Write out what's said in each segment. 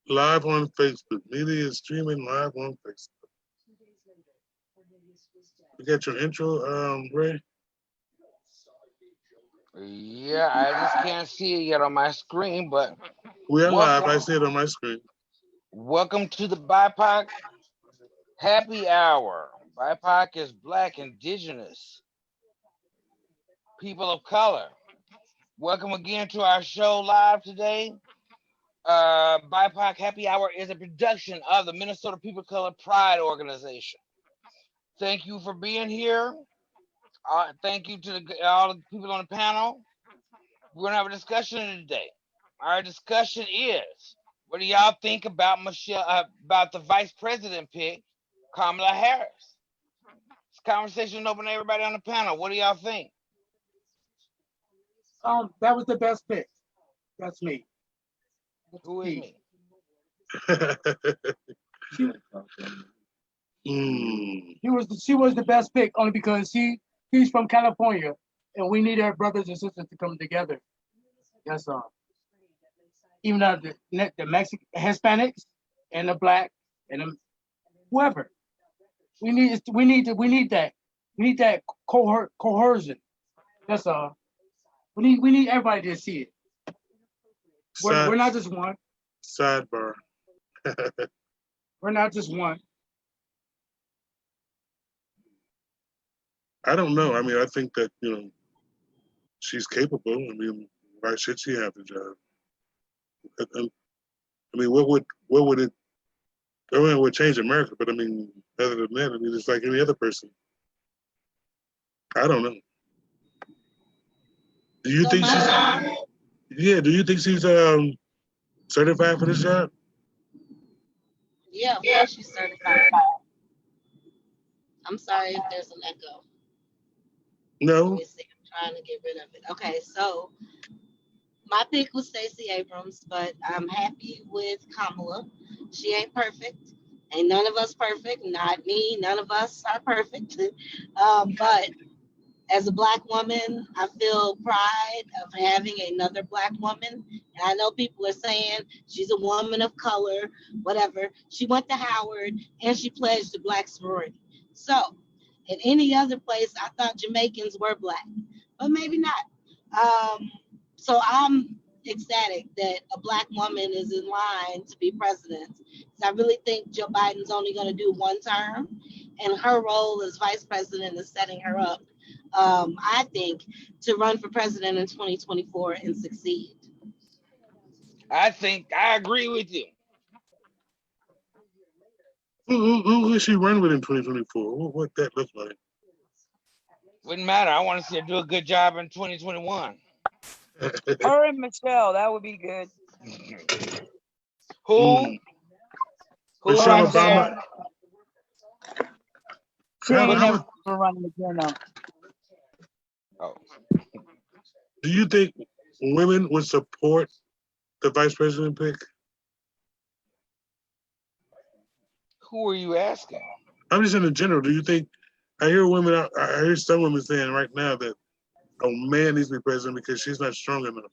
Live on Facebook. Media is streaming live on Facebook. You got your intro, Ray? Yeah, I just can't see it yet on my screen, but We are live. I welcome, see it on my screen. welcome to the BIPOC Happy Hour. BIPOC is Black, Indigenous, people of color. Welcome again to our show live today. BIPOC Happy Hour is a production of the Minnesota People of Color Pride Organization. Thank you for being here. Thank you to all the people on the panel. We're gonna have a discussion today. Our discussion is: what do y'all think about about the vice president pick, Kamala Harris? This conversation open to everybody on the panel. What do y'all think? That was the best pick. That's me. Who is me? She was the best pick only because she's from California and we need our brothers and sisters to come together. That's all. Even though the Mexican Hispanics and the black and the, whoever. We need that. We need that coercion. That's all. We need everybody to see it. We're not just one. Sidebar. We're not just one. I don't know. I mean, I think that, she's capable. I mean, why should she have the job? I mean, what would it? I mean, it would change America, but I mean, other than that, I mean, it's like any other person. I don't know. Do you think she's? Yeah. Do you think she's certified for this job? Yeah, of course she's certified. I'm sorry if there's an echo. No. Let me see. I'm trying to get rid of it. Okay, so my pick was Stacey Abrams, but I'm happy with Kamala. She ain't perfect. Ain't none of us perfect. Not me. None of us are perfect. But as a black woman, I feel pride of having another black woman. And I know people are saying she's a woman of color, whatever. She went to Howard and she pledged to black sorority. So in any other place, I thought Jamaicans were black, but maybe not. So I'm ecstatic that a black woman is in line to be president. So I really think Joe Biden's only going to do one term, and her role as vice president is setting her up, I think, to run for president in 2024 and succeed. I think I agree with you. Who will she run with in 2024? What that look like? Wouldn't matter. I want to see her do a good job in 2021. Her and Michelle, that would be good. Who? Michelle Obama. She ain't never running again, though. Oh. Do you think women would support the vice president pick? Who are you asking? I'm just in general. Do you think? I hear some women saying right now that a man needs to be president because she's not strong enough.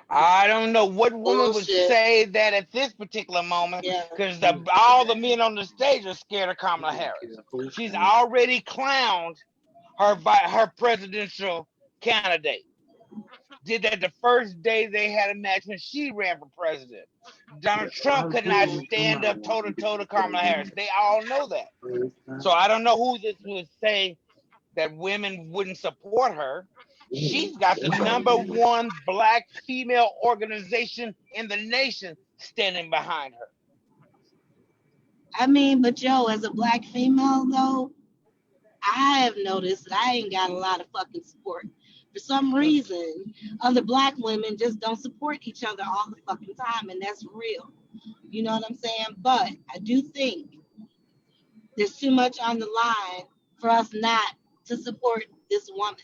I don't know what woman would say that at this particular moment, because all the men on the stage are scared of Kamala Harris. She's already clowned her presidential candidate. Did that the first day they had a match when she ran for president. Donald Trump could not stand up toe-to-toe to Kamala Harris. They all know that. So I don't know who this would say that women wouldn't support her. She's got the #1 black female organization in the nation standing behind her. I mean, but Joe, as a black female, though, I have noticed that I ain't got a lot of fucking support. For some reason, other black women just don't support each other all the fucking time, and that's real. You know what I'm saying? But I do think there's too much on the line for us not to support this woman.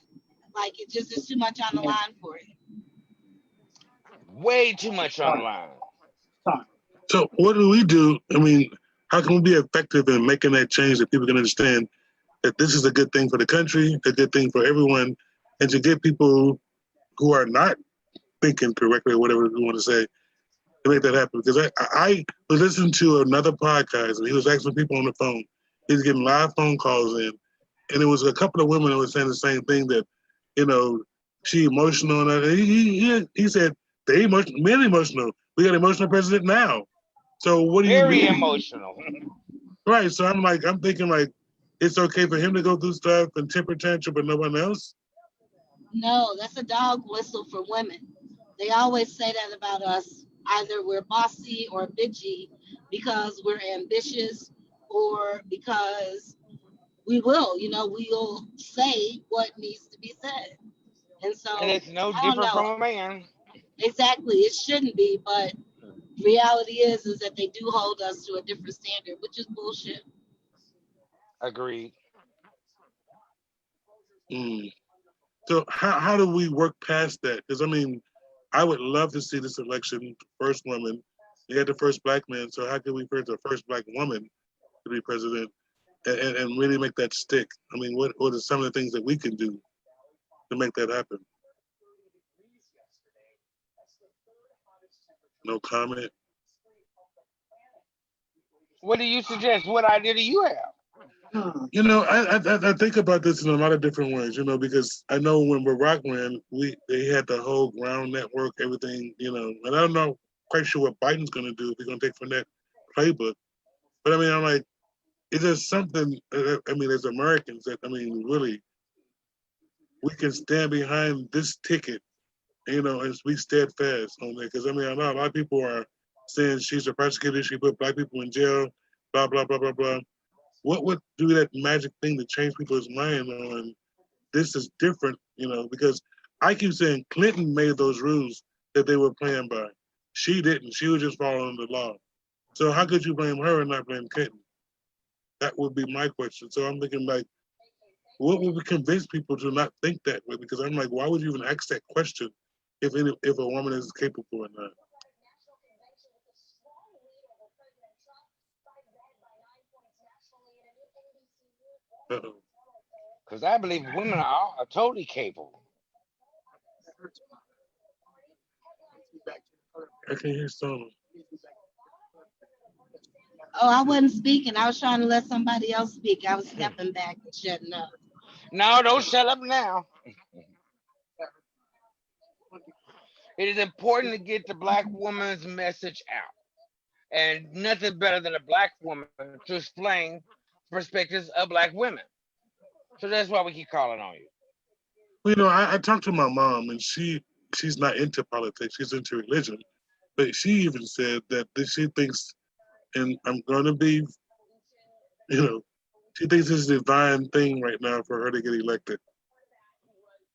Like, it just is too much on the line for it. Way too much on the line. So what do we do? I mean, how can we be effective in making that change that people can understand that this is a good thing for the country, a good thing for everyone, and to get people who are not thinking correctly or whatever you want to say, to make that happen. Because I was listening to another podcast, and he was asking people on the phone. He was getting live phone calls in, and it was a couple of women that were saying the same thing, that, you know, she emotional, and he said, men emotional. We got an emotional president now. So what do you Very mean? emotional. Right. So I'm thinking like, it's okay for him to go through stuff and temper tantrum, but no one else. No, that's a dog whistle for women. They always say that about us. Either we're bossy or bitchy because we're ambitious, or because we'll say what needs to be said. And so And it's no I don't different know from a man. exactly. It shouldn't be, but reality is that they do hold us to a different standard, which is bullshit. Agreed. Mm. So how do we work past that? Because I mean, I would love to see this election, first woman. You had the first black man, so how can we first the first black woman to be president and really make that stick? I mean, what are some of the things that we can do to make that happen? No comment. What do you suggest? What idea do you have? You know, I think about this in a lot of different ways. You know, because I know when Barack ran, they had the whole ground network, everything. You know, and I don't know quite sure what Biden's going to do if he's going to take from that playbook. But I mean, I'm like, is there something? I mean, as Americans, that I mean, really, we can stand behind this ticket, you know, and be steadfast on that. Because I mean, I know a lot of people are saying she's a persecutor, she put black people in jail, blah blah blah blah blah. What would do that magic thing to change people's mind on this is different, you know? Because I keep saying Clinton made those rules that they were playing by. She didn't. She was just following the law. So how could you blame her and not blame Clinton? That would be my question. So I'm thinking like, what would we convince people to not think that way? Because I'm like, why would you even ask that question if a woman is capable or not? Uh-oh. Because I believe women are totally capable. I can hear some. Oh, I wasn't speaking. I was trying to let somebody else speak. I was stepping back and shutting up. No, don't shut up now. It is important to get the black woman's message out. And nothing better than a black woman to explain perspectives of black women. So that's why we keep calling on you. Well, you know, I talked to my mom, and she's not into politics. She's into religion. But she even said that she thinks, and I'm going to be, you know, she thinks it's a divine thing right now for her to get elected.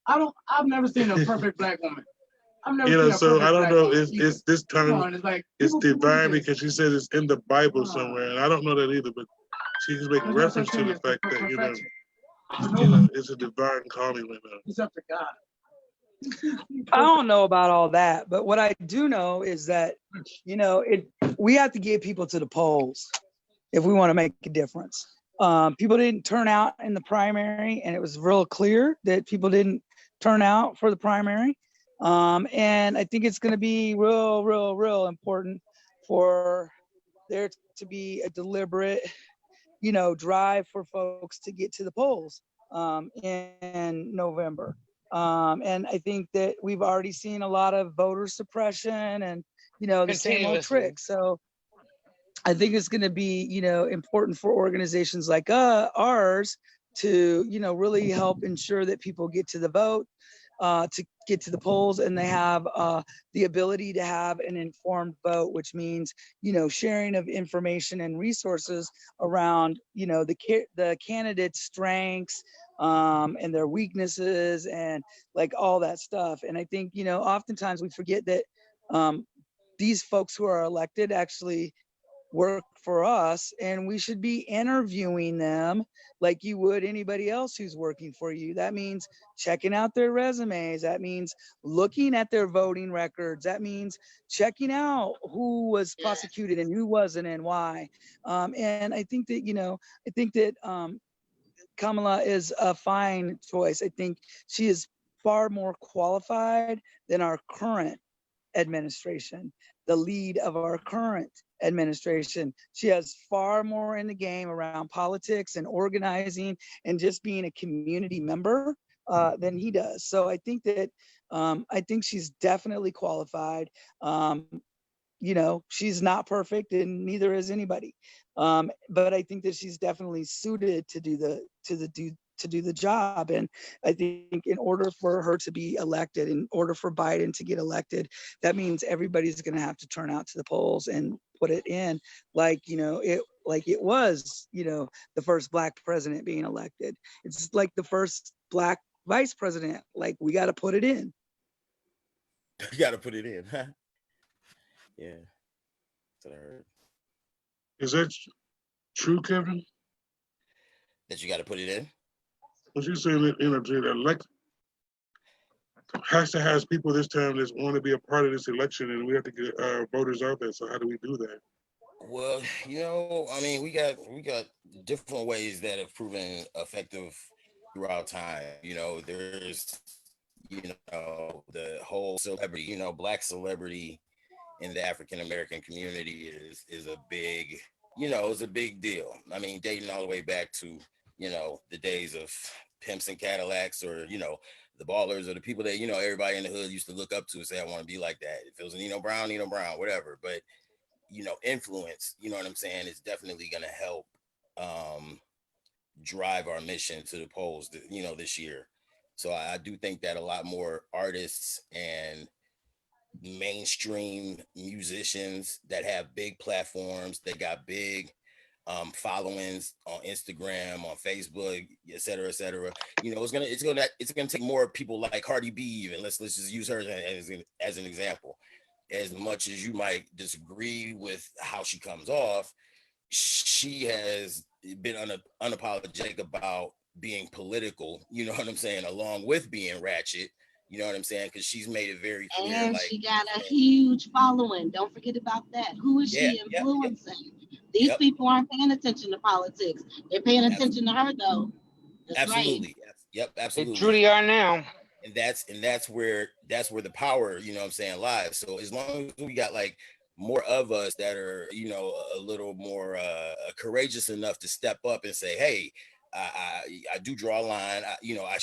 I've never seen a perfect black woman. I've never You know, seen a so perfect I don't black know. woman. It's this time. It's like It's people divine do this. because she says it's in the Bible somewhere, and I don't know that either. But she's making There's no reference such to thing the as fact that perfection. it's a divine calling right now. It's up to God. I don't know about all that, but what I do know is that, we have to get people to the polls if we want to make a difference. People didn't turn out in the primary, and it was real clear that people didn't turn out for the primary. And I think it's going to be real important for there to be a deliberate, drive for folks to get to the polls in November. And I think that we've already seen a lot of voter suppression and, the same old tricks. So I think it's going to be, important for organizations like ours to, really help ensure that people get to the vote, to get to the polls, and they have the ability to have an informed vote, which means, sharing of information and resources around, the candidate's strengths and their weaknesses and like all that stuff. And I think, oftentimes we forget that these folks who are elected actually work for us, and we should be interviewing them like you would anybody else who's working for you. That means checking out their resumes. That means looking at their voting records. That means checking out who was prosecuted and who wasn't and why. And I think that Kamala is a fine choice. I think she is far more qualified than our current administration, the lead of our current administration. She has far more in the game around politics and organizing and just being a community member than he does. So I think that I think she's definitely qualified. You know, she's not perfect, and neither is anybody. But I think that she's definitely suited to do the job. And I think in order for her to be elected, in order for Biden to get elected, that means everybody's going to have to turn out to the polls and put it in like, you know, it was, you know, the first Black president being elected. It's like the first Black vice president. Like, we got to put it in. You got to put it in. Yeah. That's what I heard. Is that true, Kevin? That you got to put it in? What you saying that, you know, the elect has to have people this time that want to be a part of this election, and we have to get voters out there. So how do we do that? Well, you know, I mean, we got different ways that have proven effective throughout time. You know, there's, you know, the whole celebrity, you know, Black celebrity in the African American community is a big, you know, it's a big deal. I mean, dating all the way back to, you know, the days of pimps and Cadillacs, or, you know, the ballers, or the people that, you know, everybody in the hood used to look up to and say, I want to be like that. If it was Nino Brown, whatever. But, you know, influence, you know what I'm saying, is definitely going to help drive our mission to the polls, you know, this year. So I do think that a lot more artists and mainstream musicians that have big platforms, that got big followings on Instagram, on Facebook, et cetera, you know, it's gonna take more people like Cardi B. Even let's just use her as an example. As much as you might disagree with how she comes off, she has been unapologetic about being political, you know what I'm saying, along with being ratchet, you know what I'm saying, because she's made it very clear. And like, she got a huge following. Don't forget about that. Who is she influencing? These people aren't paying attention to politics. They're paying attention to her, though. That's absolutely. right. Yep, absolutely. They truly are now. And that's where the power, you know what I'm saying, lies. So as long as we got like more of us that are, you know, a little more courageous enough to step up and say, hey, I do draw a line. You know, I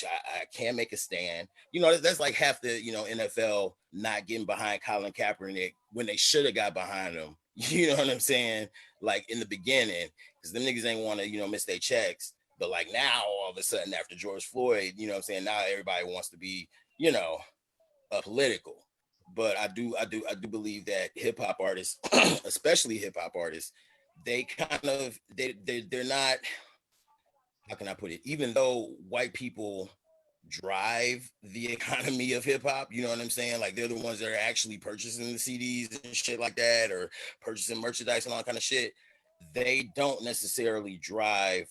can make a stand. You know, that's like half the, you know, NFL not getting behind Colin Kaepernick when they should have got behind him. You know what I'm saying? Like in the beginning, because them niggas ain't want to, you know, miss their checks. But like now, all of a sudden, after George Floyd, you know what I'm saying, now everybody wants to be, you know, political. But I do believe that hip hop artists, especially hip hop artists, they kind of they're not, how can I put it? Even though white people drive the economy of hip hop, you know what I'm saying? Like they're the ones that are actually purchasing the CDs and shit like that, or purchasing merchandise and all that kind of shit. They don't necessarily drive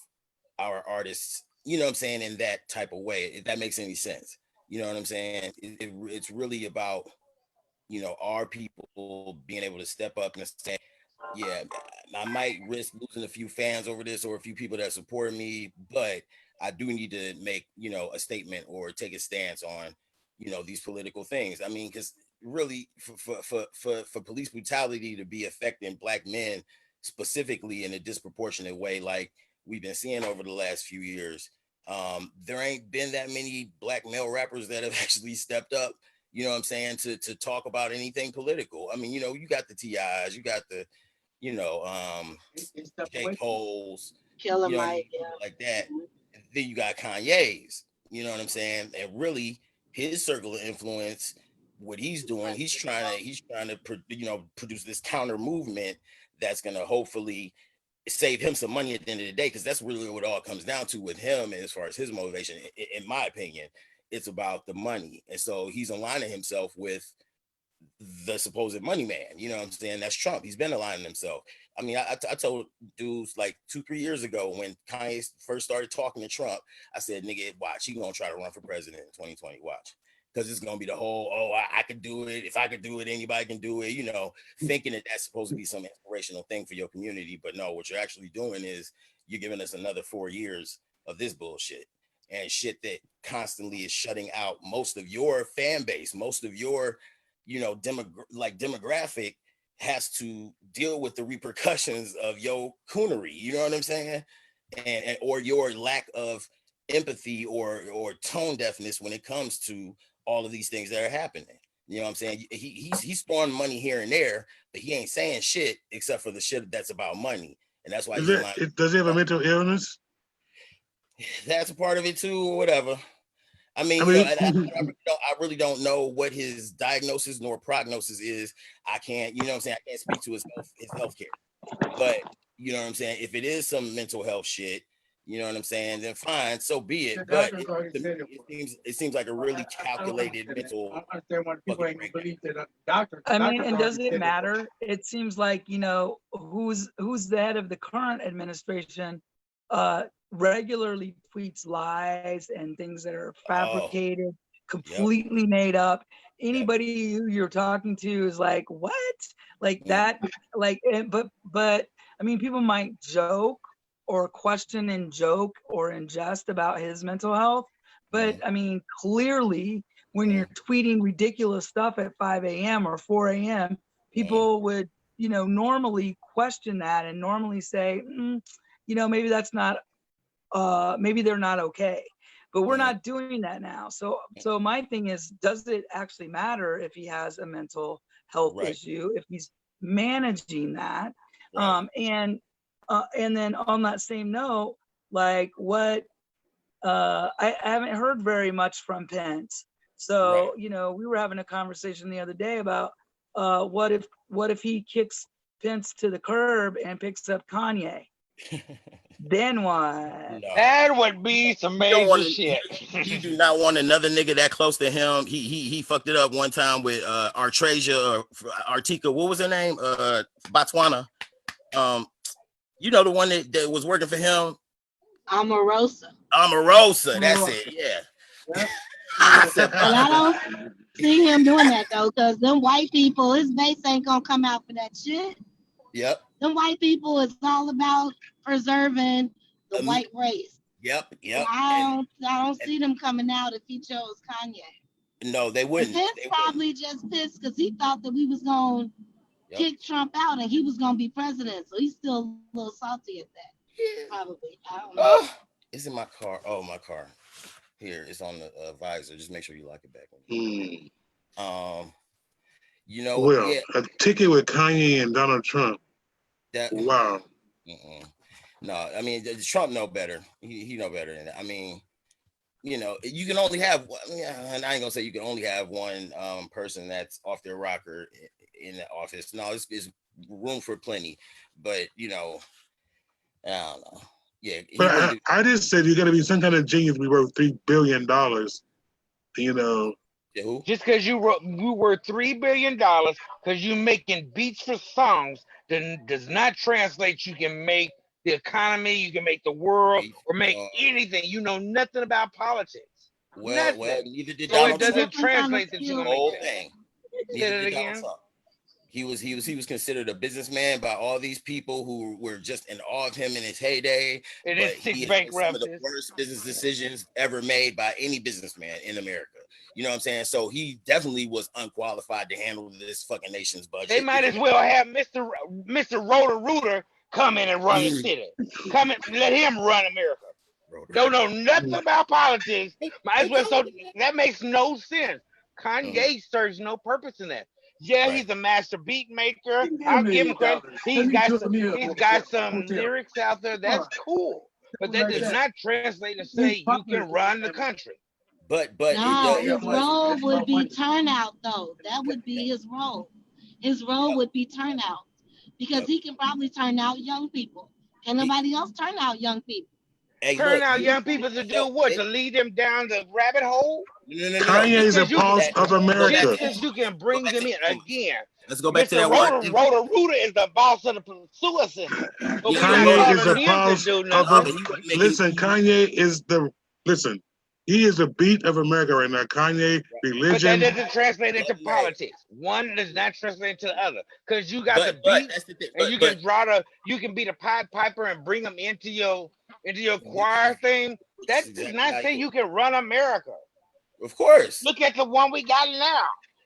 our artists, you know what I'm saying, in that type of way, if that makes any sense. You know what I'm saying? It's really about, you know, our people being able to step up and say, yeah, I might risk losing a few fans over this, or a few people that support me, but I do need to make, you know, a statement or take a stance on, you know, these political things. I mean, because really for police brutality to be affecting Black men specifically in a disproportionate way, like we've been seeing over the last few years, there ain't been that many Black male rappers that have actually stepped up, you know what I'm saying, to talk about anything political. I mean, you know, you got the TIs, you got the, you know, J. Cole's, Killer you know, Mike, like that. And then you got Kanye's, you know what I'm saying? And really his circle of influence, what he's doing, he's trying to you know, produce this counter movement that's going to hopefully save him some money at the end of the day, because that's really what it all comes down to with him. As far as his motivation, in my opinion, it's about the money. And so he's aligning himself with the supposed money man, you know what I'm saying? That's Trump. He's been aligning himself. I mean, I told dudes like 2-3 years ago when Kanye first started talking to Trump, I said, nigga, watch, he gonna try to run for president in 2020, watch. Because it's gonna be the whole, oh, I could do it. If I could do it, anybody can do it, you know, thinking that that's supposed to be some inspirational thing for your community. But no, what you're actually doing is you're giving us another 4 years of this bullshit and shit that constantly is shutting out most of your fan base, most of your demographic has to deal with the repercussions of your coonery. You know what I'm saying? And or your lack of empathy or tone deafness when it comes to all of these things that are happening. You know what I'm saying? He's throwing money here and there, but he ain't saying shit except for the shit that's about money. And that's why does he have a mental illness? That's a part of it too, or whatever. I mean, I really don't know what his diagnosis nor prognosis is. I can't, I can't speak to his health care. But you know what I'm saying? If it is some mental health shit, you know what I'm saying, then fine, so be it. But it seems like a really calculated mental. I understand why people ain't believe that a doctor. I mean, and does it matter? It seems like, who's the head of the current administration regularly tweets lies and things that are fabricated, completely made up. Anybody who you're talking to is like, what? Like that, but I mean, people might joke or question and joke or in jest about his mental health. But I mean, clearly when you're tweeting ridiculous stuff at 5 a.m. or 4 a.m., people would, normally question that and normally say, maybe that's not, maybe they're not okay. But we're not doing that now. So my thing is, does it actually matter if he has a mental health issue, if he's managing that? And then on that same note, like I haven't heard very much from Pence. So, we were having a conversation the other day about what if he kicks Pence to the curb and picks up Kanye? Then what? No. That would be some major shit. You do not want another nigga that close to him. He fucked it up one time with Artrasia or Artika. What was her name? Botswana. The one that was working for him. Omarosa. That's it. Yeah. And I don't see him doing that though, because them white people, his base ain't gonna come out for that shit. Yep. Them white people is all about preserving the white race. Yep. And I don't see them coming out if he chose Kanye. No, they wouldn't. Pence probably just pissed because he thought that we was gonna kick Trump out and he was gonna be president. So he's still a little salty at that. Yeah. Probably. I don't know. It's in my car. Oh, my car. Here, it's on the visor. Just make sure you lock it back. A ticket with Kanye and Donald Trump. Wow. No, I mean, Trump know better. He know better than that. I mean, you can only have, and I ain't gonna say you can only have one person that's off their rocker in the office. No, it's room for plenty, but I don't know. Yeah, but I just said you got to be some kind of genius. We worth $3 billion. Just because you were $3 billion because you making beats for songs does not translate. You can make the economy, you can make the world, or make anything. You know nothing about politics. Well, neither did Donald Trump. So it doesn't translate that you the whole thing. Say it again. He was considered a businessman by all these people who were just in awe of him in his heyday. It but is he had some of the worst business decisions ever made by any businessman in America. You know what I'm saying? So he definitely was unqualified to handle this fucking nation's budget. They might as well have Mr. Roto-Rooter come in and run the city. Come in, let him run America. Don't know nothing about politics. Might as well. So that makes no sense. Kanye serves no purpose in that. Yeah, he's a master beat maker. I'll give him credit. He's got some lyrics out there. That's cool. But that does not translate to say you can run the country. But no, his role would be turnout though. That would be his role. His role would be turnout because he can probably turn out young people. Can nobody else turn out young people? Turn out young people to do what? To lead them down the rabbit hole? No. Kanye is a pulse of America. Just because you can bring them in again. Let's go back to that one. Roto-Rooter is the boss of the sewer system. Kanye is the pulse of listen, Kanye is the he is the beat of America right now. Kanye, religion. But that doesn't translate into politics. One does not translate into the other. Because you got the beat, and you can be the Pied Piper and bring them into your choir thing. That does not say you can run America. Of course. Look at the one we got now.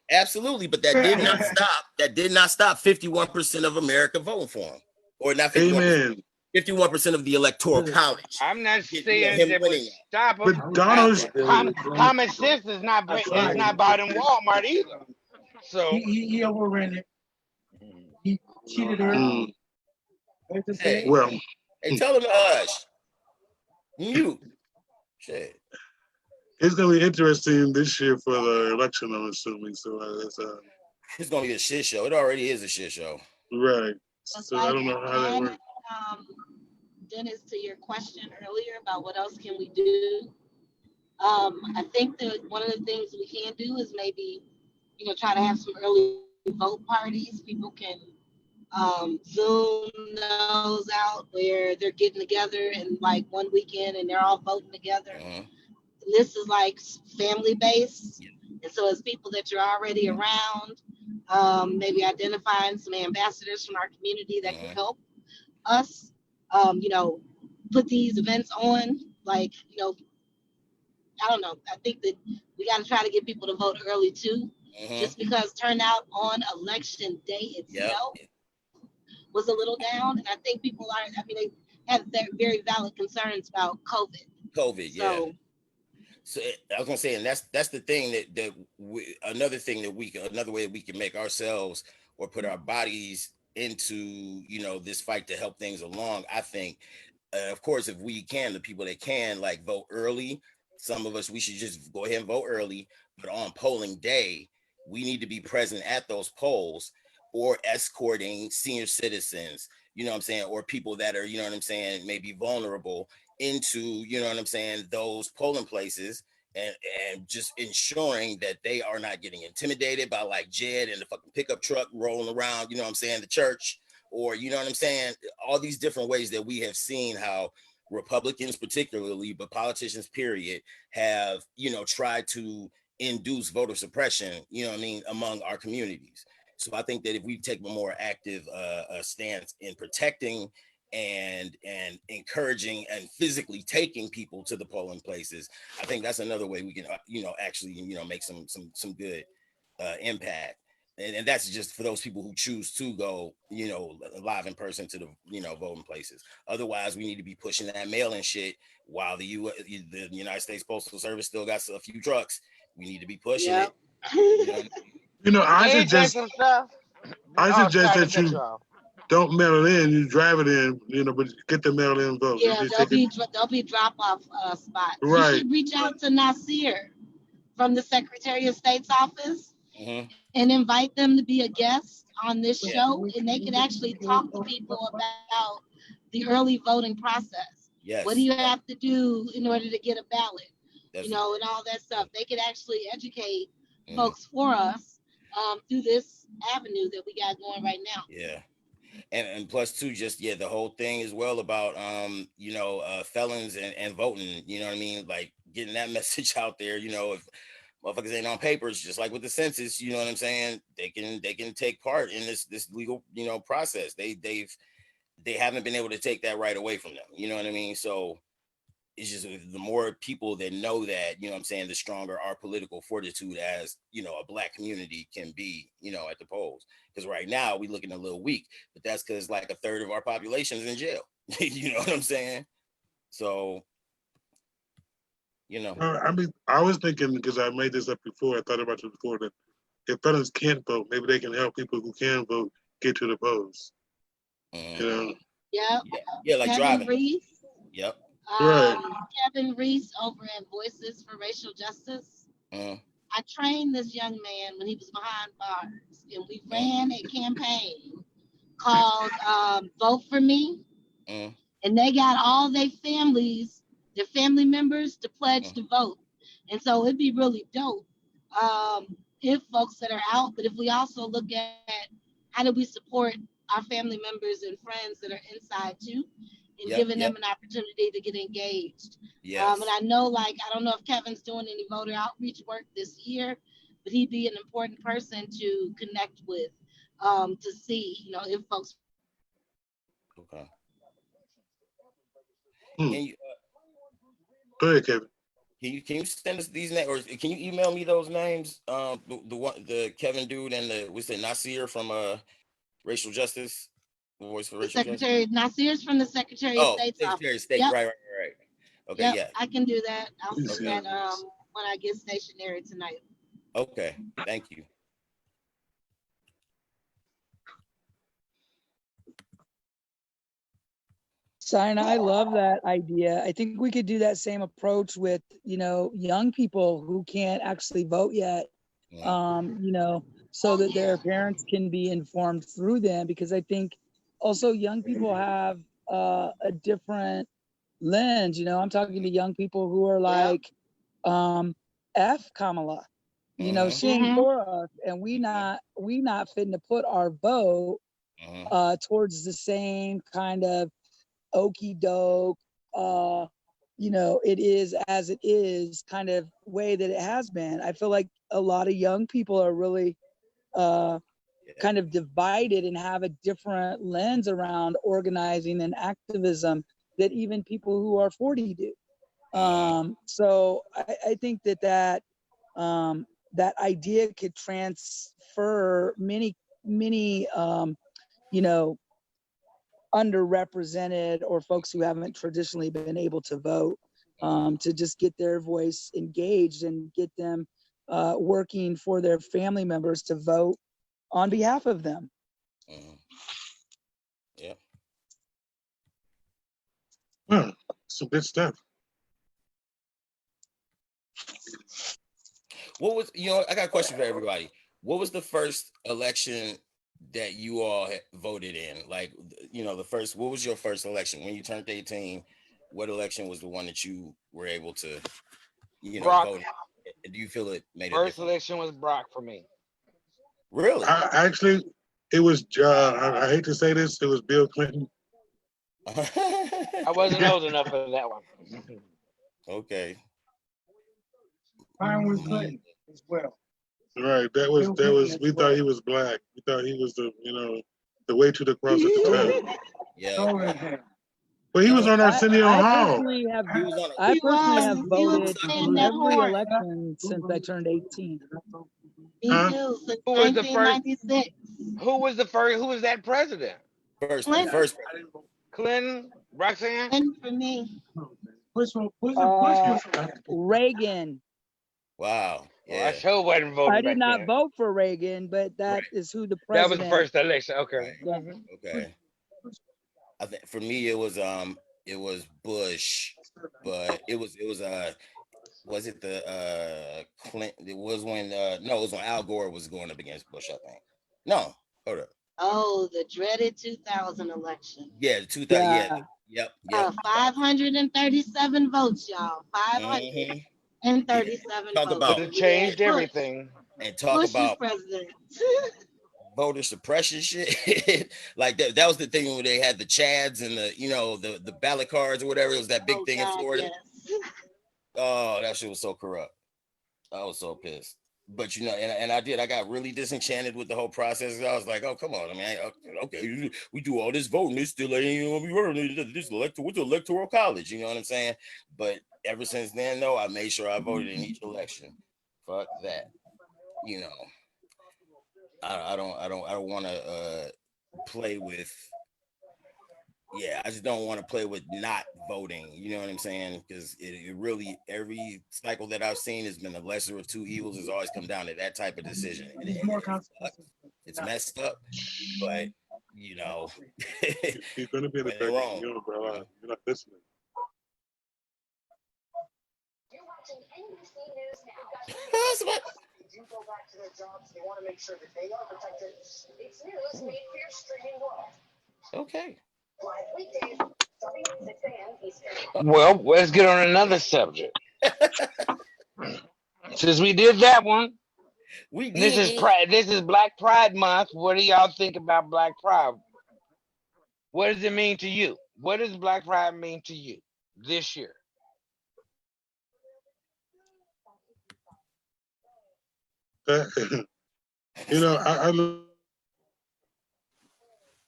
Absolutely, but that did not stop. That did not stop 51% of America voting for him, or not 51%. Amen. 51% of the electoral college. I'm not saying him that would winning. stop him. But Donald, Common sense is not bought in Walmart either. So he overran it. He cheated her. Hey, well, hey, tell him to hush. Mute. Shit. it's gonna be interesting this year for the election, I'm assuming. So It's gonna be a shit show. It already is a shit show. Right. So I don't know how that works. Dennis, to your question earlier about what else can we do, I think that one of the things we can do is maybe, try to have some early vote parties. People can Zoom those out where they're getting together in like one weekend and they're all voting together. This is like family based, and so it's people that you're already around. Maybe identifying some ambassadors from our community that can help us. Put these events on. Like, I don't know. I think that we got to try to get people to vote early too, just because turnout on election day itself was a little down, and I think people are. I mean, they have very valid concerns about COVID. So I was gonna say, and that's the thing another way that we can make ourselves or put our bodies into this fight to help things along. I think, of course, if we can, the people that can like vote early, some of us we should just go ahead and vote early. But on polling day, we need to be present at those polls or escorting senior citizens, or people that are, maybe vulnerable into, those polling places, and just ensuring that they are not getting intimidated by like Jed and the fucking pickup truck rolling around, the church, or, all these different ways that we have seen how Republicans particularly, but politicians period, have, tried to induce voter suppression, among our communities. So I think that if we take a more active stance in protecting and encouraging and physically taking people to the polling places, I think that's another way we can, actually, make some good impact. And that's just for those people who choose to go, live in person to the, voting places. Otherwise, we need to be pushing that mail-in shit while the United States Postal Service still got a few trucks. We need to be pushing it. I suggest that you don't mail it in, you drive it in, but get the mail in vote. Yeah, there'll be drop-off spots. Right. You should reach out to Nasir from the Secretary of State's office and invite them to be a guest on this show, and they could actually talk to people about the early voting process. Yes. What do you have to do in order to get a ballot? And all that stuff. They could actually educate folks for us through this avenue that we got going right now. Yeah. And plus too, just the whole thing as well about felons and voting, like getting that message out there, if motherfuckers ain't on papers, just like with the census, they can take part in this legal, process. They haven't been able to take that right away from them, so it's just the more people that know that, the stronger our political fortitude as, a Black community can be, at the polls. Because right now we looking a little weak, but that's because like a third of our population is in jail. You know what I'm saying? So, I was thinking, because I made this up before, I thought about it before, that if felons can't vote, maybe they can help people who can vote get to the polls. Yeah, like Kevin driving. Reese. Yep. Kevin Reese over at Voices for Racial Justice. I trained this young man when he was behind bars, and we ran a campaign called Vote for Me, and they got all their family members to pledge to vote. And so it'd be really dope if folks that are out, but if we also look at how do we support our family members and friends that are inside too, and giving them an opportunity to get engaged. And I know, I don't know if Kevin's doing any voter outreach work this year, but he'd be an important person to connect with, to see, if folks. Okay. Go ahead, Kevin. Can you send us these names, or can you email me those names? The Kevin dude and the what's it, Nasir from Racial Justice, Voice for The Racial Justice. Secretary Nasir's from the Secretary of State's Secretary of office. State, Yep. right. Okay, Yep, yeah. I can do that. I'll send Okay. that when I get stationary tonight. Okay, thank you. Sign, I love that idea. I think we could do that same approach with, young people who can't actually vote yet, so that their parents can be informed through them. Because I think also young people have a different lens. I'm talking to young people who are like, F Kamala, she ain't for us, and we not fitting to put our vote towards the same kind of okey doke, it is as it is kind of way that it has been. I feel like a lot of young people are really kind of divided and have a different lens around organizing and activism that even people who are 40 do. So I think that idea could transfer many underrepresented or folks who haven't traditionally been able to vote, to just get their voice engaged and get them working for their family members to vote on behalf of them. Yeah. Some good stuff. What was, I got a question for everybody. What was the first election that you all voted in? Like, what was your first election when you turned 18? What election was the one that you were able to, vote in? Do you feel it made a difference? First election was Brock for me. Really? It was, I hate to say this, it was Bill Clinton. I wasn't old enough for that one. Okay. Mine was Clinton as well. Right, we thought he was black. We thought he was the way to the cross at the top. Yeah. But he was on Arsenio Hall. I personally have voted in every election since I turned 18. Me too. Since 1996. Who was that president? First Clinton. president. Clinton, Roxanne? Clinton for me. Reagan. Wow. Yeah. Well, I sure wasn't voting. I did not vote for Reagan, but that is who the president. That was the first election. Okay. Right. Okay. I think for me it was Bush, but it was was it the Clinton? It was when it was when Al Gore was going up against Bush, I think. No, hold up. Oh, the dreaded 2000 election. Yeah, 2000. Yeah. Yep. 537 votes, y'all. 537 Talk votes. about it changed everything. And talk Bush about was president. Voter suppression shit. Like that was the thing when they had the Chads and the ballot cards or whatever. It was that big thing in Florida. Yes. Oh, that shit was so corrupt. I was so pissed. But and I got really disenchanted with the whole process. I was like, oh, come on. I mean, okay, we do all this voting, this still ain't gonna be voting. This with the electoral college, you know what I'm saying? But ever since then, though, I made sure I voted in each election. Fuck that. I don't want to play with. Yeah, I just don't want to play with not voting. You know what I'm saying? Because it really, every cycle that I've seen has been the lesser of two evils. Has always come down to that type of decision. It's messed up, but you're gonna be in the wrong, bro. You're not listening. You're watching NBC News now. Do go back to their jobs. They want to make sure that they are protected. It's news made for your streaming world. Okay. Live weekdays, starting at 6 a.m. Eastern. Well, let's get on another subject. Since we did that one, this is Black Pride Month. What do y'all think about Black Pride? What does it mean to you? What does Black Pride mean to you this year? I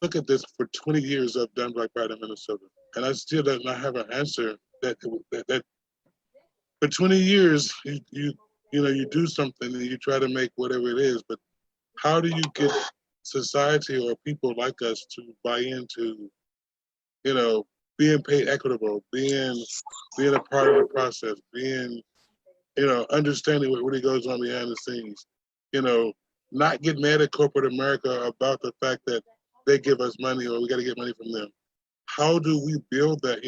look at this. For 20 years I've done Black Pride in Minnesota, and I still don't have an answer that for 20 years, you do something and you try to make whatever it is, but how do you get society or people like us to buy into, being paid equitable, being a part of the process, being, understanding what really goes on behind the scenes, not get mad at corporate America about the fact that they give us money or we got to get money from them. How do we build that,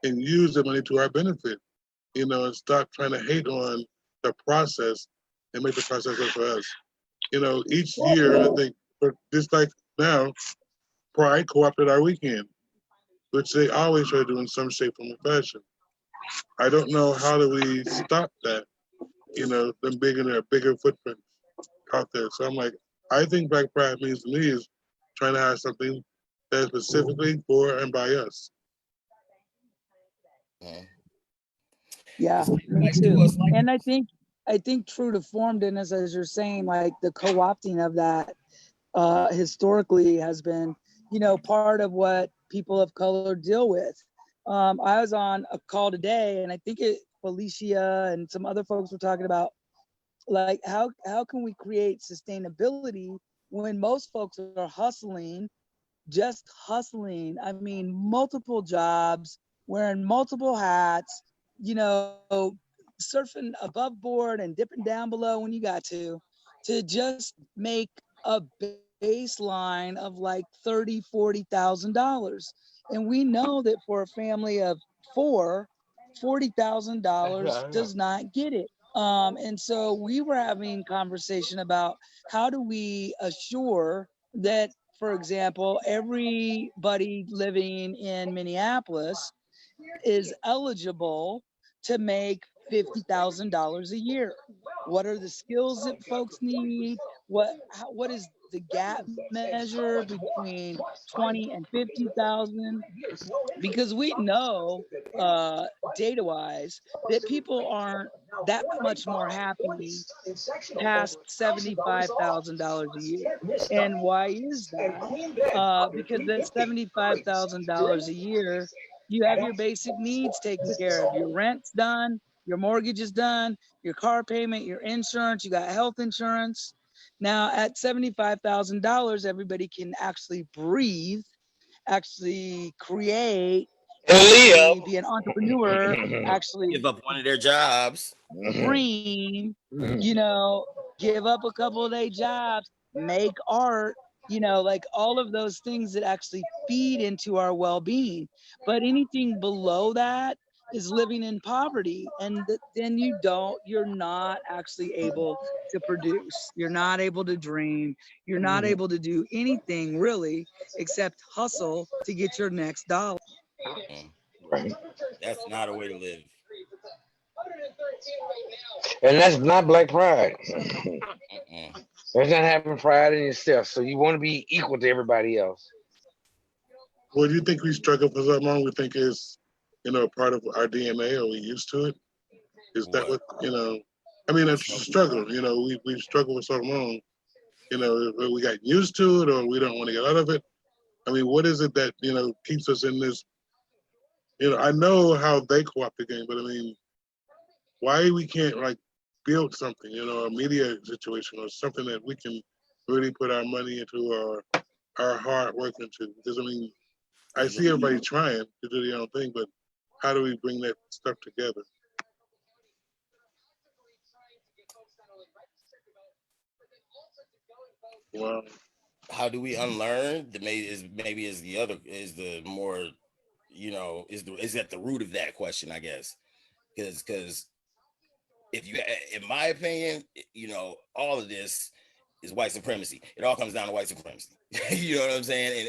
and use the money to our benefit, and stop trying to hate on the process and make the process work for us. Each year, I think, just like now, Pride co-opted our weekend, which they always try to do in some shape, form, or fashion. I don't know how do we stop that, them bigger footprints out there. So I'm like, I think Black Pride means to me is trying to have something that's specifically for and by us. Yeah, me too. And I think true to form, Dennis, as you're saying, like the co-opting of that historically has been, part of what people of color deal with. I was on a call today, and I think Felicia and some other folks were talking about, like, how can we create sustainability when most folks are hustling, just hustling. I mean, multiple jobs, wearing multiple hats, surfing above board and dipping down below when you got to just make a baseline of like $30,000-$40,000. And we know that for a family of four, $40,000 does not get it. And so we were having conversation about how do we assure that, for example, everybody living in Minneapolis is eligible to make $50,000 a year. What are the skills that folks need? What is the gap measure between 20 and 50,000? Because we know data wise that people aren't that much more happy past $75,000 a year. And why is that? Because that $75,000 a year, you have your basic needs taken care of. Your rent's done, your mortgage is done, your car payment, your insurance, you got health insurance. Now at $75,000, everybody can actually breathe, actually create, actually be an entrepreneur, actually give up one of their jobs, dream, give up a couple of their jobs, make art, like all of those things that actually feed into our well-being. But anything below that is living in poverty. And then you're not actually able to produce. You're not able to dream. You're not able to do anything really except hustle to get your next dollar. Right. That's not a way to live. And that's not Black Pride. That's not having pride in yourself. So you want to be equal to everybody else. Well, do you think we struggle for so long? We think is, a part of our DNA, or we used to it? Is that what, I mean, it's a struggle. We've struggled for so long. We got used to it, or we don't want to get out of it. I mean, what is it that, keeps us in this? I know how they co-opt the game, but I mean, why we can't like build something, a media situation or something that we can really put our money into or our hard work into? Because I mean, I see everybody trying to do their own thing, but how do we bring that stuff together? Wow. How do we unlearn? Maybe is the more, is at the root of that question, I guess, because if you, in my opinion, all of this is white supremacy. It all comes down to white supremacy. You know what I'm saying?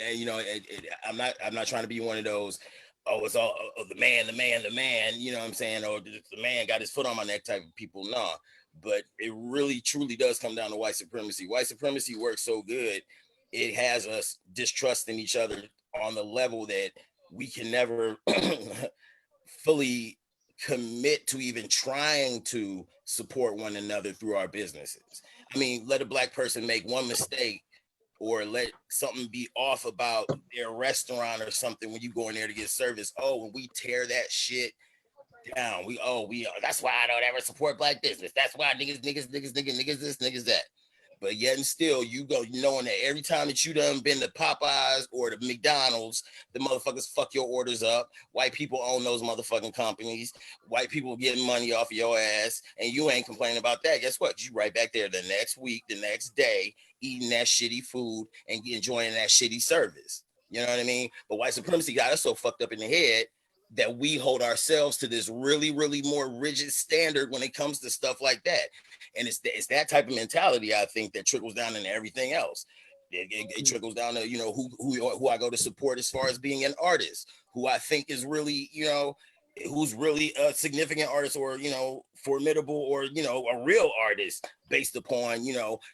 And I'm not trying to be one of those, it's all the man. You know what I'm saying? Or the man got his foot on my neck type of people. No, but it really truly does come down to white supremacy. White supremacy works so good. It has us distrusting each other on the level that we can never fully commit to even trying to support one another through our businesses. I mean, let a Black person make one mistake or let something be off about their restaurant or something when you go in there to get service. Oh, when we tear that shit down. That's why I don't ever support black business. That's why niggas this, niggas that. But yet and still, you go knowing that every time that you done been to Popeyes or the McDonald's, the motherfuckers fuck your orders up. White people own those motherfucking companies. White people getting money off of your ass, and you ain't complaining about that. Guess what? You right back there the next week, the next day, eating that shitty food and enjoying that shitty service. You know what I mean? But white supremacy got us so fucked up in the head that we hold ourselves to this really, really more rigid standard when it comes to stuff like that. And it's that type of mentality, I think, that trickles down into everything else. It trickles down to, who I go to support as far as being an artist, who I think is really, who's really a significant artist or, formidable or, a real artist based upon,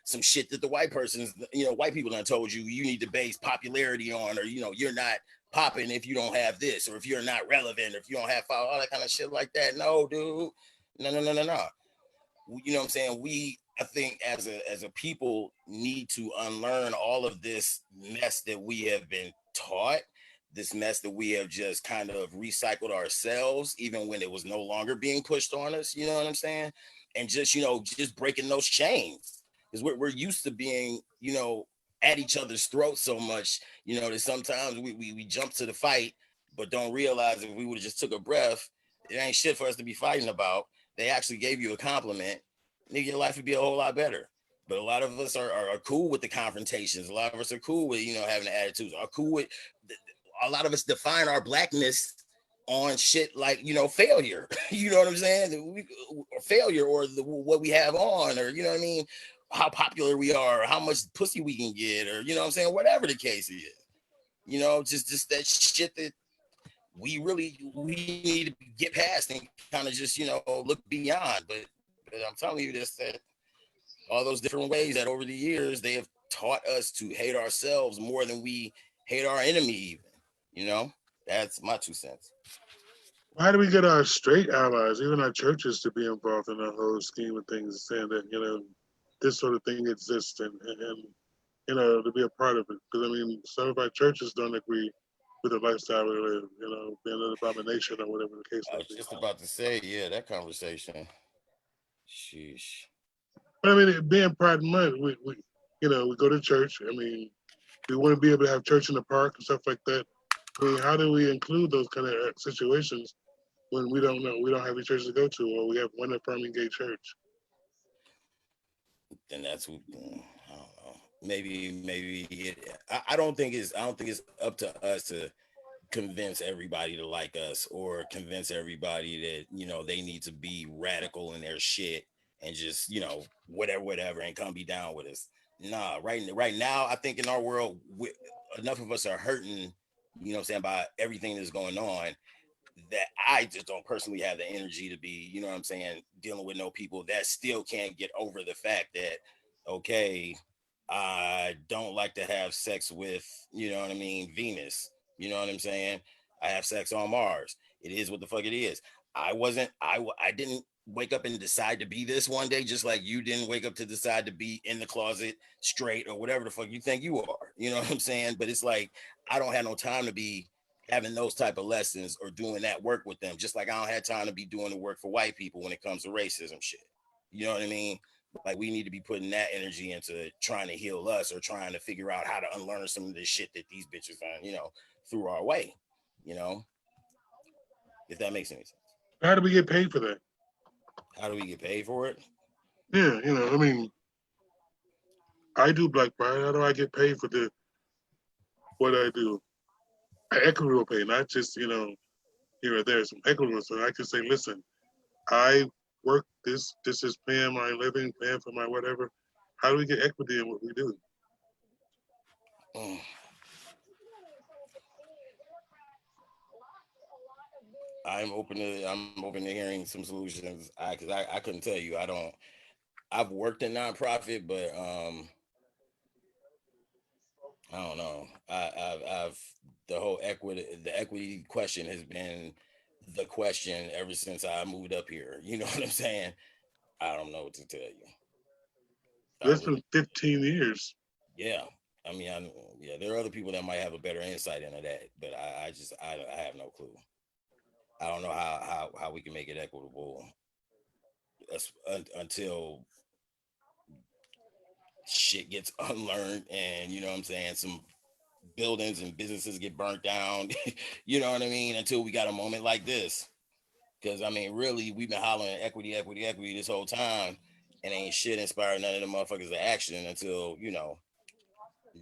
some shit that the white people done told you need to base popularity on, or, you're not popping if you don't have this, or if you're not relevant, or if you don't have all that kind of shit like that. No, dude. No. You know what I'm saying? I think as a people need to unlearn all of this mess that we have been taught, this mess that we have just kind of recycled ourselves, even when it was no longer being pushed on us, you know what I'm saying? And just, just breaking those chains, because we're used to being, at each other's throats so much, that sometimes we jump to the fight, but don't realize if we would have just took a breath, it ain't shit for us to be fighting about. They actually gave you a compliment, nigga, your life would be a whole lot better. But a lot of us are cool with the confrontations. A lot of us are cool with, having the attitudes, are cool with, a lot of us define our blackness on shit like, failure. You know what I'm saying? Failure, or what we have on, or, what I mean? How popular we are, or how much pussy we can get, or, what I'm saying? Whatever the case is, just that shit that we need to get past and kind of just, look beyond. But I'm telling you this, that all those different ways that over the years they have taught us to hate ourselves more than we hate our enemy even. That's my 2 cents. Why do we get our straight allies, even our churches, to be involved in the whole scheme of things, saying that, this sort of thing exists and to be a part of it? Because, some of our churches don't agree with the lifestyle we live, being an abomination or whatever the case may be. I was just about to say, yeah, that conversation. Sheesh. But being Pride Month, we go to church. We want to be able to have church in the park and stuff like that. How do we include those kind of situations when we don't have any church to go to, or we have one affirming gay church? Then that's what, I don't know. Maybe I don't think it's up to us to convince everybody to like us, or convince everybody that they need to be radical in their shit and just whatever and come be down with us. Nah, right now I think in our world enough of us are hurting, by everything that's going on, that I just don't personally have the energy to be, dealing with no people that still can't get over the fact that, okay, I don't like to have sex with, Venus. You know what I'm saying? I have sex on Mars. It is what the fuck it is. I didn't wake up and decide to be this one day, just like you didn't wake up to decide to be in the closet straight or whatever the fuck you think you are. You know what I'm saying? But it's like, I don't have no time to be having those type of lessons or doing that work with them, just like I don't have time to be doing the work for white people when it comes to racism shit. You know what I mean? Like, we need to be putting that energy into trying to heal us, or trying to figure out how to unlearn some of this shit that these bitches find, through our way, if that makes any sense. How do we get paid for that? How do we get paid for it? Yeah, I do Black Pride. How do I get paid for what I do? Equitable pay, not just, here or there, some equitable. So I can say, listen, I work this is paying my living, paying for my whatever. How do we get equity in what we do? I'm open to hearing some solutions. I couldn't tell you. I've worked in nonprofit, but I don't know. I've the whole equity question has been the question ever since I moved up here. You know what I'm saying? I don't know what to tell you. It's been 15 years. Yeah. There are other people that might have a better insight into that, but I have no clue. I don't know how we can make it equitable until shit gets unlearned, and you know what I'm saying, some buildings and businesses get burnt down. You know what I mean? Until we got a moment like this. Because I mean, really, we've been hollering equity, equity, equity this whole time, and ain't shit inspired none of the motherfuckers to action until, you know,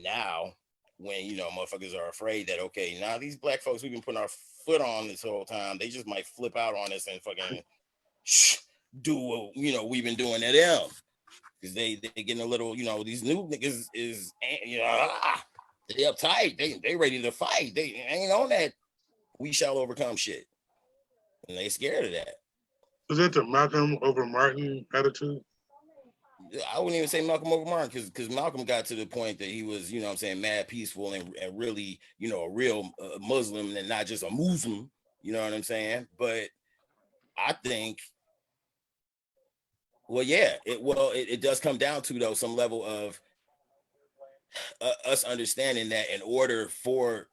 now, when, you know, motherfuckers are afraid that, okay, now these black folks we've been putting our foot on this whole time, they just might flip out on us and fucking do what, you know, we've been doing to them. Because they getting a little, you know, these new niggas is, you know, they uptight, they ready to fight, they ain't on that we shall overcome shit, and they scared of that. Was that the Malcolm over Martin attitude? I wouldn't even say Malcolm over Martin, because Malcolm got to the point that he was, you know what I'm saying, mad peaceful and really, you know, a real Muslim and not just a Muslim, you know what I'm saying? But I think, well, yeah, it does come down to, though, some level of us understanding that in order for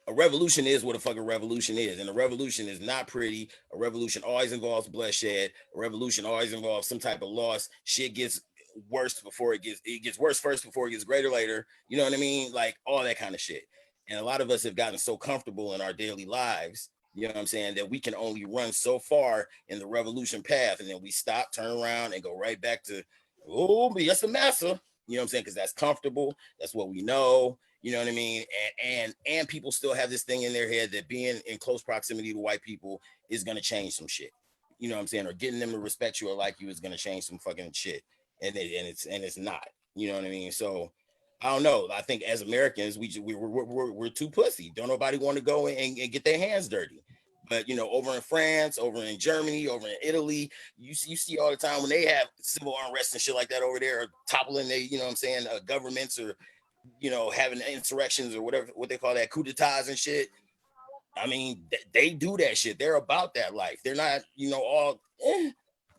a revolution is what a fucking revolution is. And a revolution is not pretty. A revolution always involves bloodshed. A revolution always involves some type of loss. Shit gets worse before it gets worse first before it gets greater later. You know what I mean? Like all that kind of shit. And a lot of us have gotten so comfortable in our daily lives, you know what I'm saying, that we can only run so far in the revolution path. And then we stop, turn around, and go right back to, oh, but that's a massa. You know what I'm saying? Because that's comfortable. That's what we know. You know what I mean? And people still have this thing in their head that being in close proximity to white people is gonna change some shit. You know what I'm saying? Or getting them to respect you or like you is gonna change some fucking shit. And it's not. You know what I mean? So I don't know. I think as Americans, we're too pussy. Don't nobody want to go and get their hands dirty. But you know, over in France, over in Germany, over in Italy, you see all the time when they have civil unrest and shit like that over there, toppling they, you know what I'm saying, governments, or you know, having insurrections or whatever, what they call that, coup d'etats and shit. I mean, they do that shit. They're about that life. They're not, you know, all,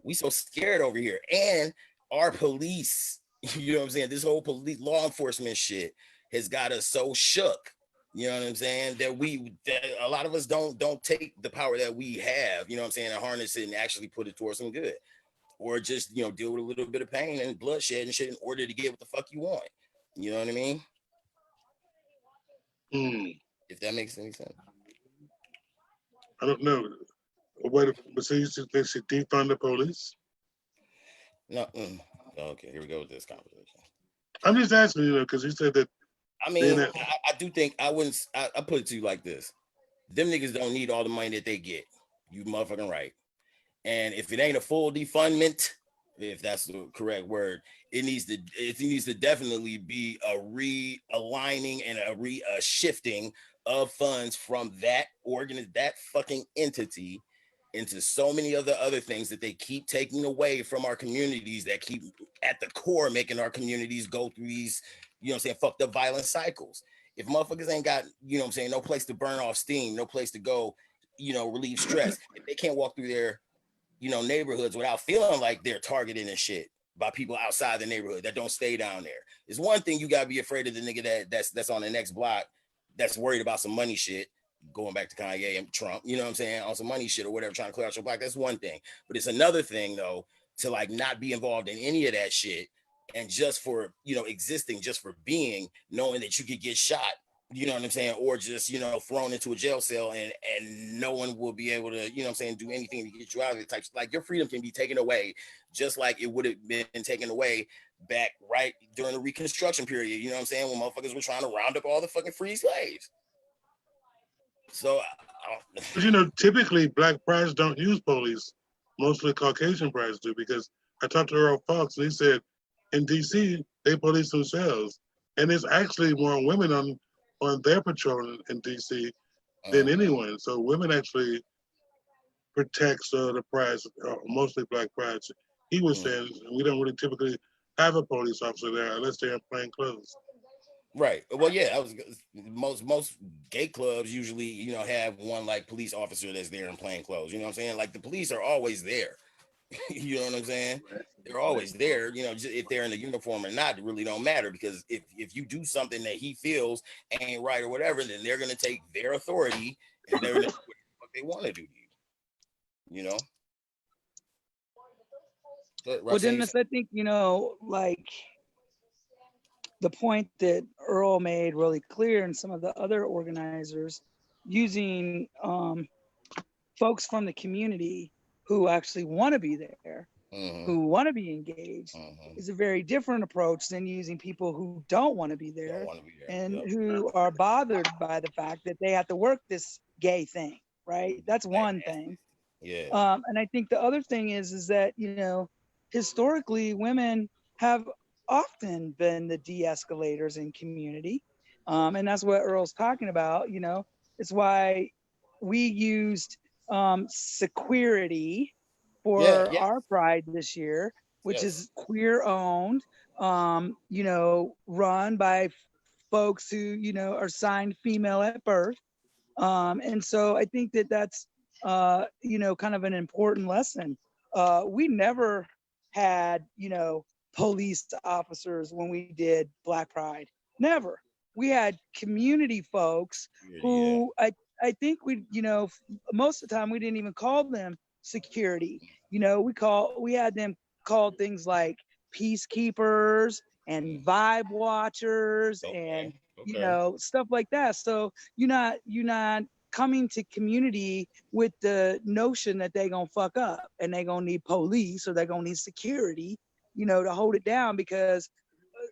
we so scared over here. And our police, you know what I'm saying? This whole police law enforcement shit has got us so shook. You know what I'm saying? That a lot of us don't take the power that we have, you know what I'm saying, and harness it and actually put it towards some good. Or just, you know, deal with a little bit of pain and bloodshed and shit in order to get what the fuck you want. You know what I mean? If that makes any sense. I don't know. But so they should defund the police? No. Okay, here we go with this conversation. I'm just asking, you know, because you said that. I mean, I do think I wouldn't. I put it to you like this: them niggas don't need all the money that they get. You motherfucking right. And if it ain't a full defundment, if that's the correct word, it needs to definitely be a realigning and a shifting of funds from that that fucking entity into so many other things that they keep taking away from our communities, that keep at the core making our communities go through these, you know what I'm saying, fucked up violent cycles. If motherfuckers ain't got, you know what I'm saying, no place to burn off steam, no place to go, you know, relieve stress, if they can't walk through their, you know, neighborhoods without feeling like they're targeted and shit by people outside the neighborhood that don't stay down there. It's one thing you gotta be afraid of the nigga that's on the next block that's worried about some money shit, going back to Kanye and Trump, you know what I'm saying, on some money shit or whatever, trying to clear out your block. That's one thing. But it's another thing though to like not be involved in any of that shit, and just for, you know, existing, just for being, knowing that you could get shot, you know what I'm saying, or just, you know, thrown into a jail cell and no one will be able to, you know what I'm saying, do anything to get you out of it. Type, like your freedom can be taken away just like it would have been taken away back right during the Reconstruction period, you know what I'm saying, when motherfuckers were trying to round up all the fucking free slaves. So but you know, typically black prides don't use police. Mostly Caucasian prides do, because I talked to Earl Fox and he said in DC they police themselves. And there's actually more women on their patrol in DC than anyone. So women actually protects the prides, mostly black prides. He was saying we don't really typically have a police officer there unless they're in plain clothes. Right. Well, yeah, most gay clubs usually, you know, have one like police officer that's there in plain clothes. You know what I'm saying? Like the police are always there. You know what I'm saying? They're always there. You know, just if they're in a uniform or not, it really don't matter, because if you do something that he feels ain't right or whatever, then they're gonna take their authority and they're gonna do what the fuck they want to do to you. You know. Well, Dennis, I think, you know, like the point that Earl made really clear, and some of the other organizers using folks from the community who actually want to be there, who want to be engaged, is a very different approach than using people who don't want to be there, and who are bothered by the fact that they have to work this gay thing, right? That's one thing. Yeah. And I think the other thing is that, you know, historically women have often been the de-escalators in community. And that's what Earl's talking about. You know, it's why we used security for our pride this year, which is queer owned, you know, run by folks who, you know, are signed female at birth. And so I think that that's, you know, kind of an important lesson. We never had, you know, police officers when we did Black Pride. Never. We had community folks who I think we, you know, most of the time we didn't even call them security. You know, we had them called things like peacekeepers and vibe watchers and you know, stuff like that. So you're not coming to community with the notion that they're gonna fuck up and they're gonna need police or they're gonna need security, you know, to hold it down, because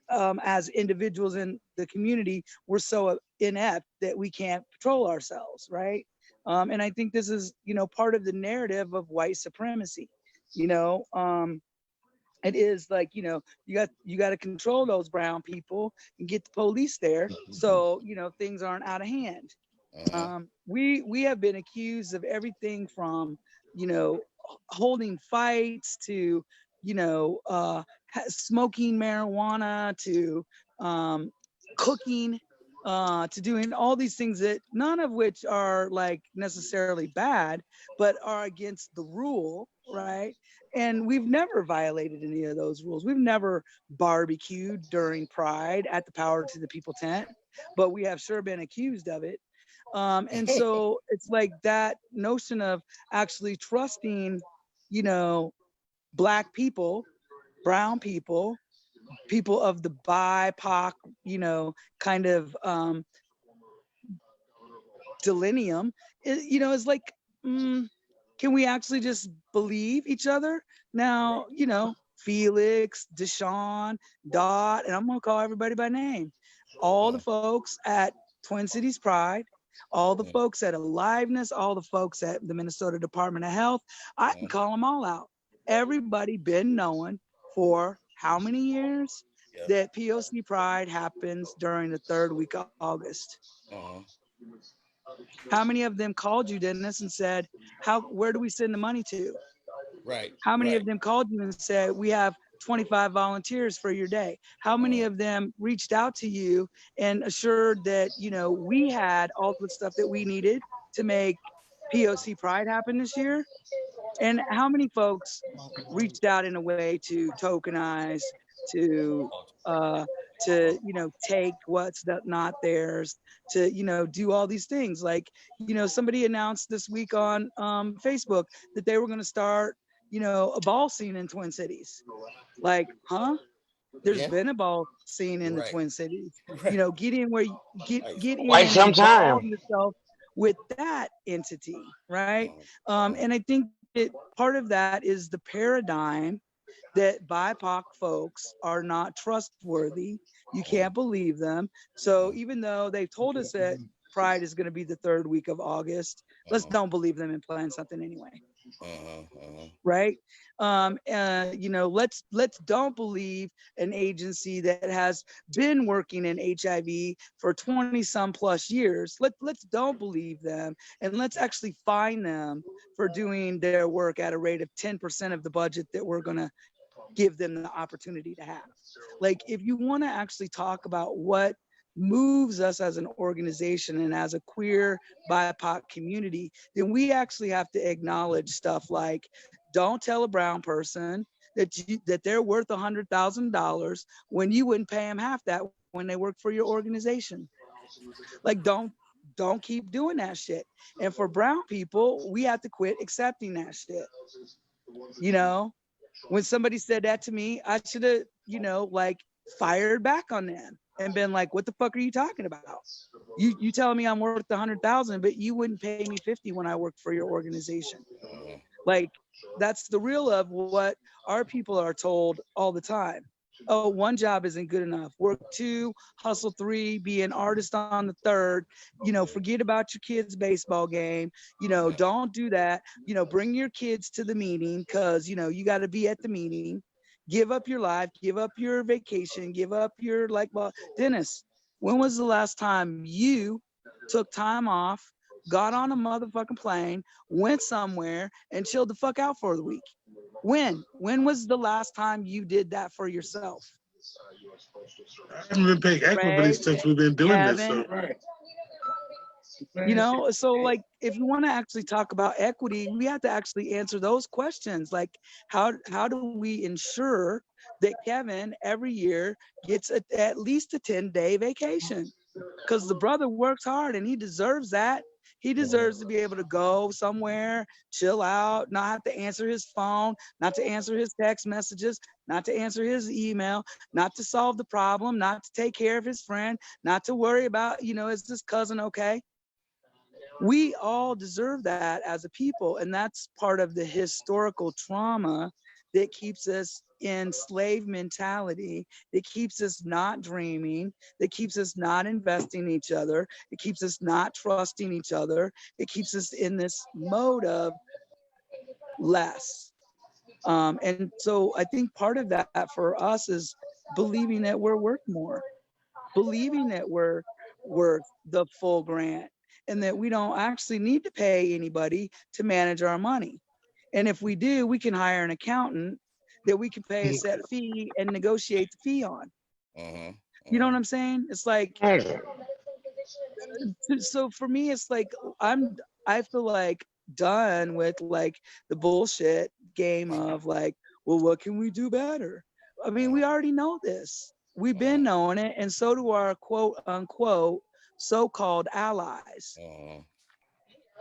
as individuals in the community, we're so inept that we can't control ourselves, right? And I think this is, you know, part of the narrative of white supremacy. You know, it is like, you know, you got to control those brown people and get the police there, so you know things aren't out of hand. We have been accused of everything from, you know, holding fights to, you know, smoking marijuana to cooking, to doing all these things that none of which are like necessarily bad, but are against the rule, right? And we've never violated any of those rules. We've never barbecued during Pride at the Power to the People tent, but we have sure been accused of it. And so it's like that notion of actually trusting, you know, Black people, brown people, people of the BIPOC, you know, kind of delenium, you know, is like, can we actually just believe each other? Now, you know, Felix, Deshaun, Dot, and I'm gonna call everybody by name. All the folks at Twin Cities Pride, all the folks at Aliveness, all the folks at the Minnesota Department of Health, I can call them all out. Everybody been knowing for how many years that POC Pride happens during the third week of August. How many of them called you, Dennis, and said, where do we send the money to? Right. How many of them called you and said, we have 25 volunteers for your day? How many of them reached out to you and assured that, you know, we had all the stuff that we needed to make POC Pride happen this year? And how many folks reached out in a way to tokenize, to you know, take what's not theirs, to, you know, do all these things? Like, you know, somebody announced this week on Facebook that they were going to start, you know, a ball scene in Twin Cities. Like, huh? There's been a ball scene in the Twin Cities. You know, get in where get in and involve yourself with that entity, right? And I think that part of that is the paradigm that BIPOC folks are not trustworthy. You can't believe them. So even though they've told us that Pride is going to be the third week of August, let's don't believe them and plan something anyway. Right? You know, let's don't believe an agency that has been working in HIV for 20 some plus years. Let's don't believe them, and let's actually fine them for doing their work at a rate of 10% of the budget that we're going to give them the opportunity to have. Like, if you want to actually talk about what moves us as an organization and as a queer BIPOC community, then we actually have to acknowledge stuff like, don't tell a brown person that they're worth $100,000 when you wouldn't pay them half that when they work for your organization. Like, don't don't keep doing that shit. And for brown people, we have to quit accepting that shit. You know, when somebody said that to me, I should have, you know, like fired back on them and been like, what the fuck are you talking about? You telling me I'm worth 100,000, but you wouldn't pay me 50 when I worked for your organization. Like, that's the real of what our people are told all the time. Oh, one job isn't good enough. Work 2, hustle 3, be an artist on the 3rd. You know, forget about your kids' baseball game. You know, don't do that. You know, bring your kids to the meeting because, you know, you got to be at the meeting. Give up your life, give up your vacation, give up your, like, well, Dennis, when was the last time you took time off, got on a motherfucking plane, went somewhere, and chilled the fuck out for the week? When was the last time you did that for yourself? I haven't been paying equity Right? since we've been doing this. So. You know, so like if you want to actually talk about equity, we have to actually answer those questions. Like how do we ensure that Kevin every year gets at least a 10-day vacation? Because the brother works hard and he deserves that. He deserves to be able to go somewhere, chill out, not have to answer his phone, not to answer his text messages, not to answer his email, not to solve the problem, not to take care of his friend, not to worry about, you know, is this cousin okay? We all deserve that as a people. And that's part of the historical trauma that keeps us in slave mentality, that keeps us not dreaming, that keeps us not investing in each other, it keeps us not trusting each other, it keeps us in this mode of less. And so I think part of that for us is believing that we're worth more, believing that we're worth the full grant, and that we don't actually need to pay anybody to manage our money. And if we do, we can hire an accountant that we can pay a set fee and negotiate the fee on. You know what I'm saying? It's like, so for me, it's like, I feel like done with like the bullshit game of like, well, what can we do better? I mean, we already know this. We've been knowing it. And so do our quote unquote so-called allies.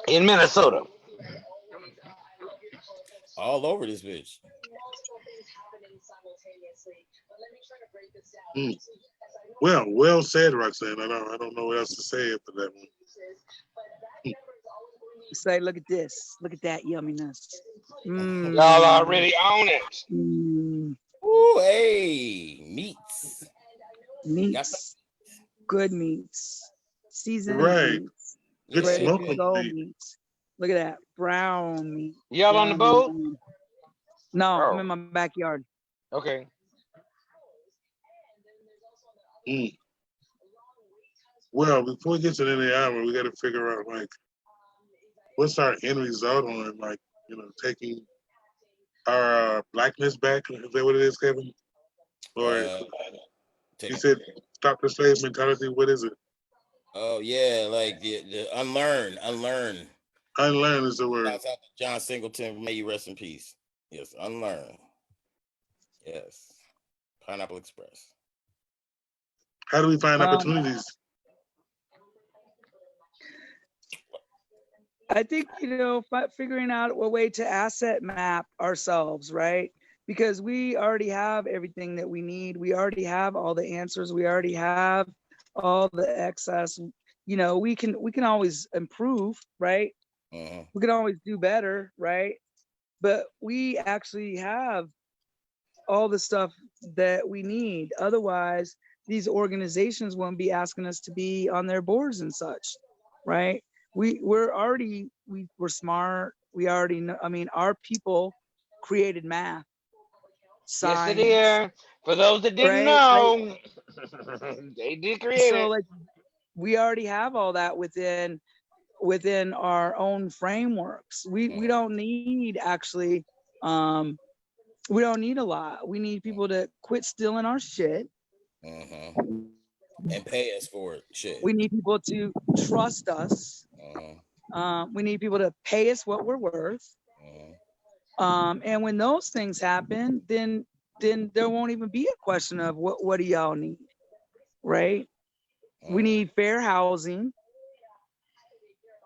In Minnesota. All over this bitch. Well said, Roxanne. I don't know what else to say after that one. Say, look at this. Look at that yumminess. Y'all already own it. Ooh, hey, meats. Meats. Good meats. Seasoned right. meats. Good smoking meats. Look at that. Brown meat. Y'all on the boat? No, I'm in my backyard. Okay. Well, before we get to the end of the hour, we got to figure out like what's our end result on like, you know, taking our blackness back. Is that what it is, Kevin? Or you said stop the slave mentality. What is it? Oh yeah, like the unlearn. Unlearn is the word. John Singleton, may you rest in peace. Yes, unlearn. Yes, Pineapple Express. How do we find opportunities? I think, you know, figuring out a way to asset map ourselves, right? Because we already have everything that we need. We already have all the answers. We already have all the excess. You know, we can always improve, right? We can always do better, right? But we actually have all the stuff that we need. Otherwise, these organizations won't be asking us to be on their boards and such, right? We're smart. We already know. I mean, our people created math, science. Yes, it is. For those that didn't know, they did create it. So, like, we already have all that within our own frameworks. We don't need actually. We don't need a lot. We need people to quit stealing our shit. And pay us for it. Shit. We need people to trust us. We need people to pay us what we're worth. And when those things happen, then there won't even be a question of what do y'all need, right? We need fair housing.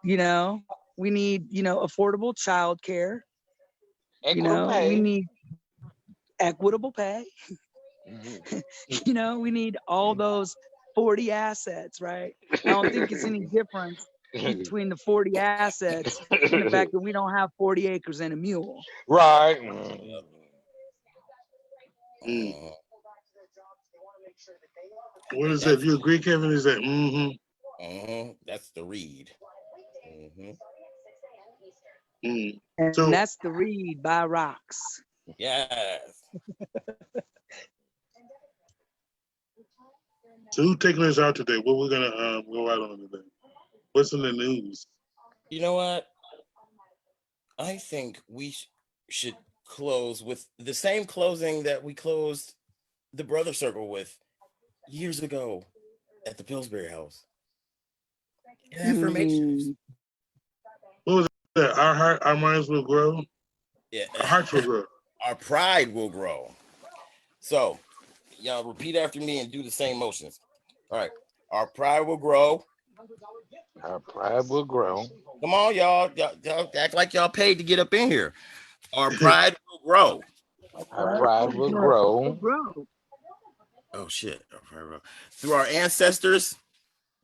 You know, we need, affordable childcare. Equitable We pay. need equitable pay. We need all those 40 assets, right? I don't think it's any difference between the 40 assets and the fact that we don't have 40 acres and a mule. Right. Mm. What is that? You agree, Kevin? Is that That's the read. And So that's the read by Rocks. Yes. So who's taking us out today? What we're gonna go out on today? What's in the news? You know what? I think we should close with the same closing that we closed the Brother Circle with years ago at the Pillsbury House. Affirmations. What was that? Our minds will grow. Yeah. Our hearts will grow. Our pride will grow. So, y'all repeat after me and do the same motions. All right. Our pride will grow. Our pride will grow. Come on, y'all. Y'all act like y'all paid to get up in here. Our pride will grow. Our pride will grow. Oh shit. Our pride will grow. Through our ancestors.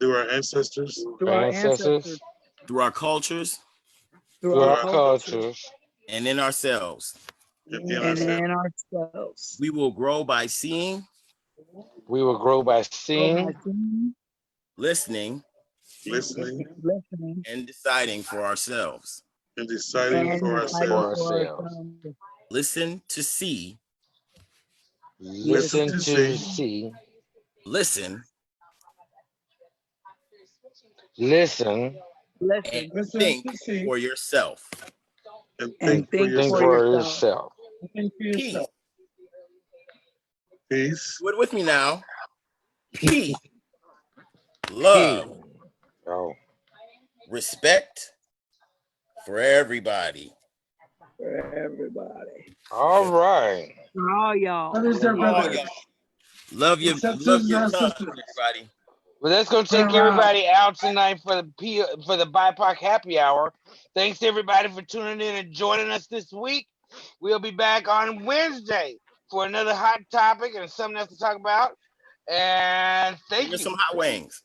Through our ancestors. Through our ancestors. Through our cultures. Through our cultures. And in ourselves. In ourselves. We will grow by seeing. We will grow by seeing. Listening. And deciding for ourselves. And deciding for ourselves. Listen to see. Listen to see. Listen. Listen. And think for yourself. And think for yourself. Peace. Peace. Do it with me now. Peace. Love. Oh. Respect for everybody. All right. For all y'all. Love your son, everybody. Well, that's gonna take everybody out tonight for the BIPOC happy hour. Thanks everybody for tuning in and joining us this week. We'll be back on Wednesday for another hot topic and something else to talk about. And thank you. Some hot wings.